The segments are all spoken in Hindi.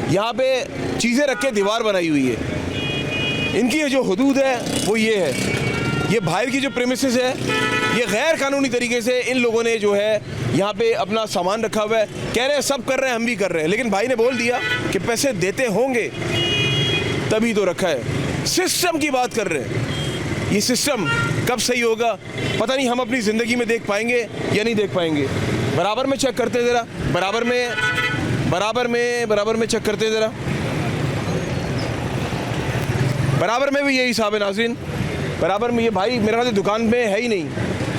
यहाँ पे चीज़ें रख के दीवार बनाई हुई है। इनकी जो हदूद है वो ये है, ये बाहर की जो प्रेमिसेस है, ये गैर कानूनी तरीके से इन लोगों ने जो है यहाँ पे अपना सामान रखा हुआ है। कह रहे हैं सब कर रहे हैं, हम भी कर रहे हैं, लेकिन भाई ने बोल दिया कि पैसे देते होंगे तभी तो रखा है। सिस्टम की बात कर रहे हैं, ये सिस्टम कब सही होगा पता नहीं, हम अपनी ज़िंदगी में देख पाएंगे या नहीं देख पाएंगे। बराबर में चेक करते ज़रा, बराबर में चेक करते ज़रा, बराबर में भी यही हिसाब है नाज़रीन। बराबर में ये भाई मेरे ख्याल से दुकान में है ही नहीं,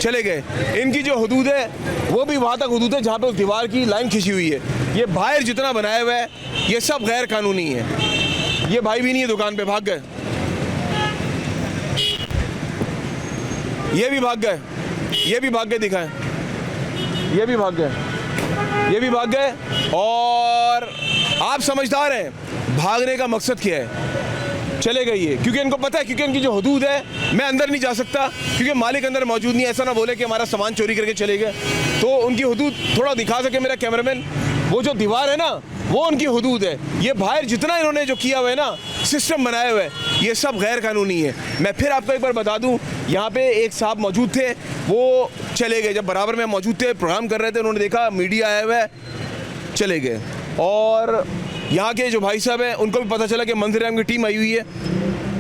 चले गए। इनकी जो हदूद है वो भी वहाँ तक हदूद है जहाँ पे उस दीवार की लाइन खिंची हुई है। ये बाहर जितना बनाया हुआ है ये सब गैर कानूनी है। ये भाई भी नहीं है दुकान पे, भाग गए, ये भी भाग गए, ये भी भाग गए, दिखाएं, ये भी भाग गए, ये भी भाग गए। और आप समझदार हैं, भागने का मकसद क्या है, चले गई है, क्योंकि इनको पता है, क्योंकि इनकी जो हदूद है मैं अंदर नहीं जा सकता क्योंकि मालिक अंदर मौजूद नहीं है। ऐसा ना बोले कि हमारा सामान चोरी करके चले गए, तो उनकी हदूद थोड़ा दिखा सके मेरा कैमरामैन। वो जो दीवार है ना वो उनकी हदूद है। ये बाहर जितना इन्होंने जो किया हुआ है ना, सिस्टम बनाया हुआ है, ये सब गैर कानूनी है। मैं फिर आपको एक बार बता दूं, यहाँ पे एक साहब मौजूद थे, वो चले गए। जब बराबर में मौजूद थे, प्रोग्राम कर रहे थे, उन्होंने देखा मीडिया आया हुआ है, चले गए। और यहाँ के जो भाई साहब हैं उनको भी पता चला कि मंजर-ए-आम की टीम आई हुई है,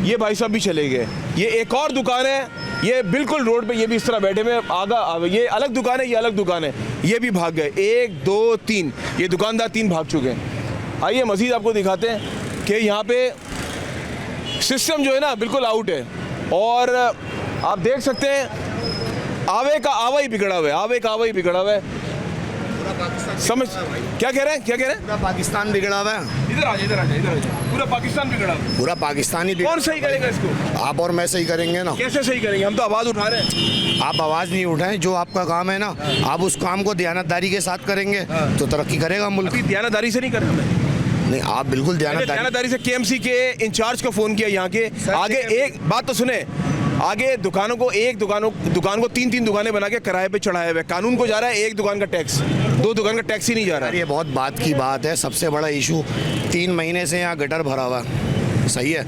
ये भाई साहब भी चले गए। ये एक और दुकान है, ये बिल्कुल रोड पे, ये भी इस तरह बैठे हुए आगा, ये अलग दुकान है, ये अलग दुकान है, ये भी भाग गए। 1 2 3 ये दुकानदार 3 भाग चुके हैं। आइए मज़ीद आपको दिखाते हैं कि यहाँ पे सिस्टम जो है ना बिल्कुल आउट है। और आप देख सकते हैं आवे का आवा ही बिगड़ा हुआ है, आवे का आवा ही बिगड़ा हुआ है। समझ क्या कह रहे हैं, क्या कह रहे हैं? पूरा पाकिस्तान बिगड़ा हुआ है। इधर आ जाइए, पूरा पाकिस्तान बिगड़ा हुआ है। पूरा पाकिस्तान ही कौन सही करेगा इसको? आप और मैं सही करेंगे ना। कैसे सही करेंगे? हम तो आवाज़ उठा रहे हैं। आप आवाज़ नहीं उठाएं, जो आपका काम है ना, आप उस काम को दयानतदारी के साथ करेंगे तो तरक्की करेगा मुल्क। अभी दयानतदारी से नहीं कर रहा मैं। नहीं, आप बिल्कुल दयानतदारी से केएमसी के इंचार्ज को फ़ोन किया यहाँ के आगे। एक बात तो सुने, आगे दुकानों को दुकान को 3 दुकानें बना के किराए पे चढ़ाए हुए। कानून को जा रहा है 1 दुकान का टैक्स, 2 दुकान का टैक्स ही नहीं जा रहा है। ये बहुत बात की बात है। सबसे बड़ा इशू 3 महीने से यहाँ गटर भरा हुआ, सही है।